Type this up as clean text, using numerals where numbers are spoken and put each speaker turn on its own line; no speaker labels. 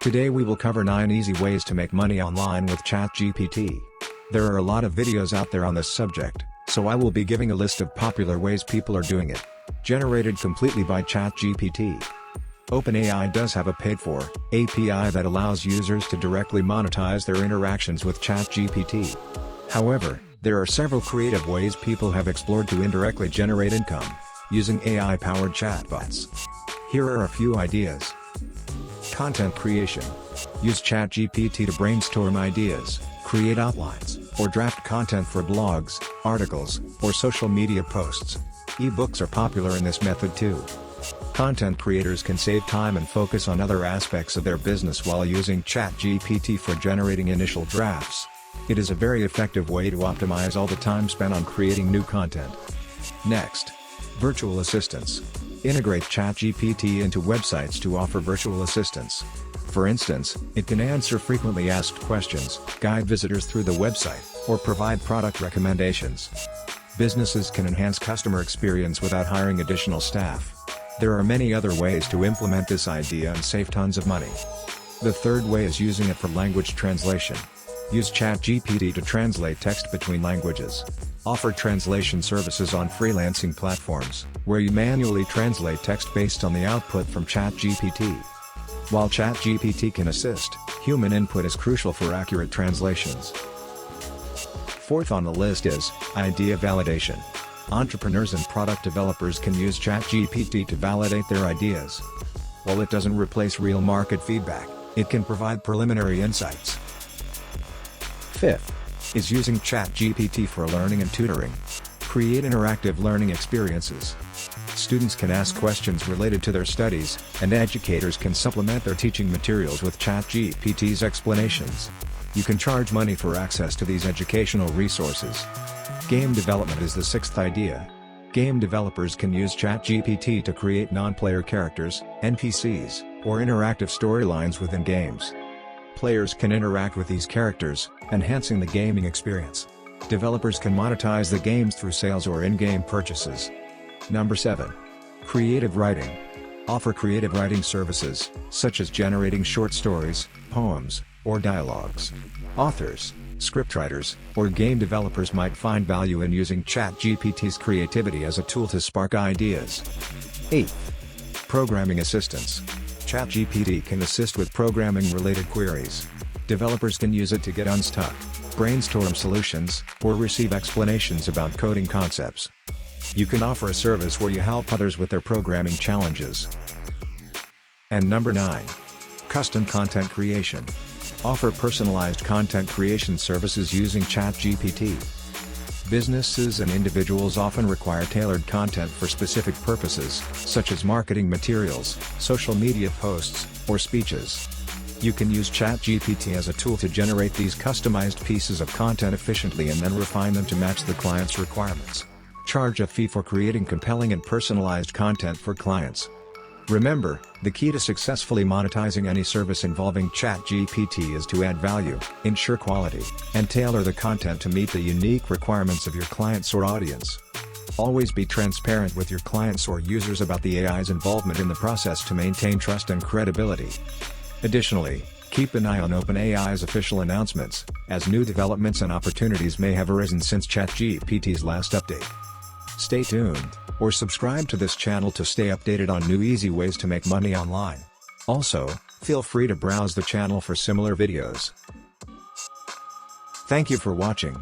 Today we will cover 9 easy ways to make money online with ChatGPT. There are a lot of videos out there on this subject, so I will be giving a list of popular ways people are doing it. Generated completely by ChatGPT. OpenAI does have a paid-for API that allows users to directly monetize their interactions with ChatGPT. However, there are several creative ways people have explored to indirectly generate income, using AI-powered chatbots. Here are a few ideas. Content creation. Use ChatGPT to brainstorm ideas, create outlines, or draft content for blogs, articles, or social media posts. Ebooks are popular in this method too. Content creators can save time and focus on other aspects of their business while using ChatGPT for generating initial drafts. It is a very effective way to optimize all the time spent on creating new content. Next, virtual assistants. Integrate ChatGPT into websites to offer virtual assistants. For instance, it can answer frequently asked questions, guide visitors through the website, or provide product recommendations. Businesses can enhance customer experience without hiring additional staff. There are many other ways to implement this idea and save tons of money. The third way is using it for language translation. Use ChatGPT to translate text between languages. Offer translation services on freelancing platforms, where you manually translate text based on the output from ChatGPT. While ChatGPT can assist, human input is crucial for accurate translations. Fourth on the list is idea validation. Entrepreneurs and product developers can use ChatGPT to validate their ideas. While it doesn't replace real market feedback, it can provide preliminary insights. Fifth is using ChatGPT for learning and tutoring. Create interactive learning experiences. Students can ask questions related to their studies, and educators can supplement their teaching materials with ChatGPT's explanations. You can charge money for access to these educational resources. Game development is the sixth idea. Game developers can use ChatGPT to create non-player characters, NPCs, or interactive storylines within games. Players can interact with these characters, enhancing the gaming experience. Developers can monetize the games through sales or in-game purchases. Number 7. Creative writing. Offer creative writing services, such as generating short stories, poems, or dialogues. Authors, scriptwriters, or game developers might find value in using ChatGPT's creativity as a tool to spark ideas. 8th. Programming assistance. ChatGPT can assist with programming-related queries. Developers can use it to get unstuck, brainstorm solutions, or receive explanations about coding concepts. You can offer a service where you help others with their programming challenges. And number 9. Custom content creation. Offer personalized content creation services using ChatGPT. Businesses and individuals often require tailored content for specific purposes, such as marketing materials, social media posts, or speeches. You can use ChatGPT as a tool to generate these customized pieces of content efficiently and then refine them to match the client's requirements. Charge a fee for creating compelling and personalized content for clients. Remember, the key to successfully monetizing any service involving ChatGPT is to add value, ensure quality, and tailor the content to meet the unique requirements of your clients or audience. Always be transparent with your clients or users about the AI's involvement in the process to maintain trust and credibility. Additionally, keep an eye on OpenAI's official announcements, as new developments and opportunities may have arisen since ChatGPT's last update. Stay tuned, or subscribe to this channel to stay updated on new easy ways to make money online. Also, feel free to browse the channel for similar videos. Thank you for watching.